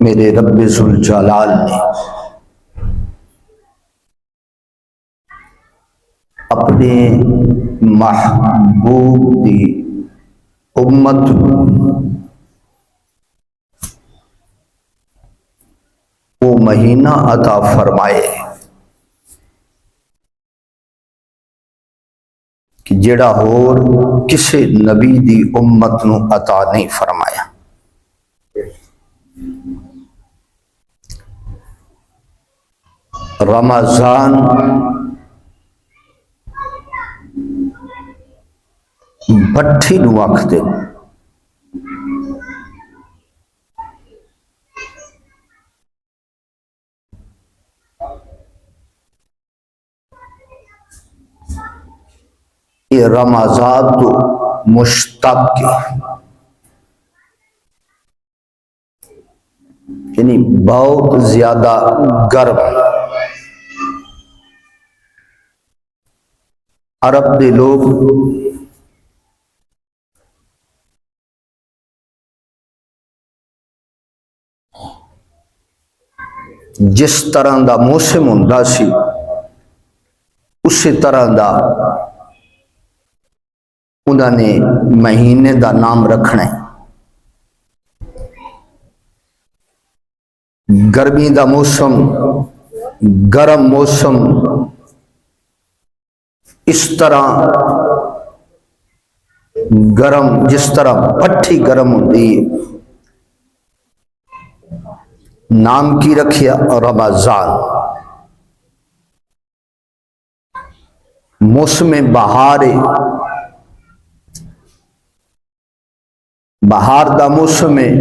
میرے رب ذوالجلال نے اپنے محبوب دی امت وہ مہینہ عطا فرمائے کہ جڑا ہور کسے نبی دی امت نو عطا نہیں فرمایا۔ رمضان بٹھی نو آکھدے یہ رمضان تو مشتق یعنی بہت زیادہ گرم۔ عرب دے لوگ جس طرح دا موسم ہوندا سی اسی طرح دا انہوں نے مہینے دا نام رکھنا ہے۔ گرمی دا موسم، گرم موسم، اس طرح گرم جس طرح پٹھی گرم ہوتی ہے، نام کی رکھیا رمضان۔ موسم بہار ہے، بہار دا موسم ہے،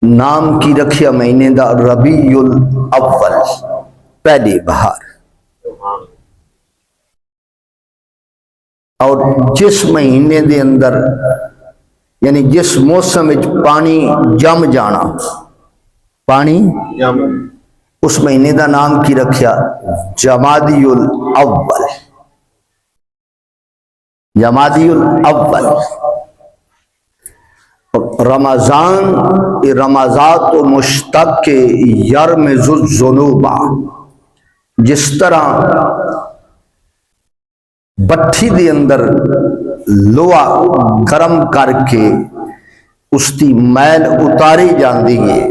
نام کی رکھیا مہینے دا ربیع الاول، پہلی بہار۔ اور جس مہینے دے اندر یعنی جس موسم وچ پانی جم جانا، پانی اس مہینے دا نام کی رکھیا جمادی الاول، جمادی الاول۔ رمضان رمضان تو مشتق یرمز الذنوب، جس طرح بٹھی دے اندر لوہا گرم کر کے اس کی میل اتاری جاندی ہے،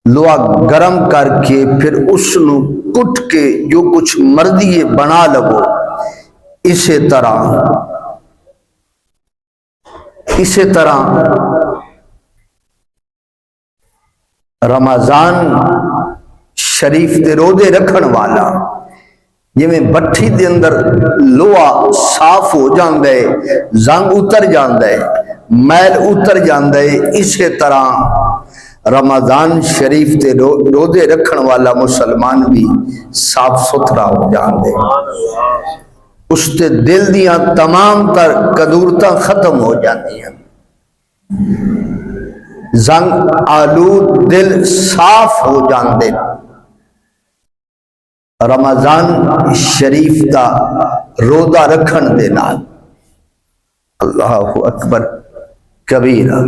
لوہا گرم کر کے پھر اس نو کٹ کے جو کچھ مرضی بنا لگو، اسی طرح رمضان شریف دے روزے رکھن والا جی میں بٹھی دے اندر لوہا صاف ہو جاندے، زنگ اتر جاندے، میل اتر جاندے، اسی طرح رمضان شریف دے روزے رکھن والا مسلمان بھی صاف ستھرا ہو جاندے، اس تے دل دیاں تمام تر قدورتاں ختم ہو جاندی ہیں، زنگ آلود دل صاف ہو جاندے۔ رمضان شریف دا روزہ رکھن دے نال اللہ اکبر کبیرہ۔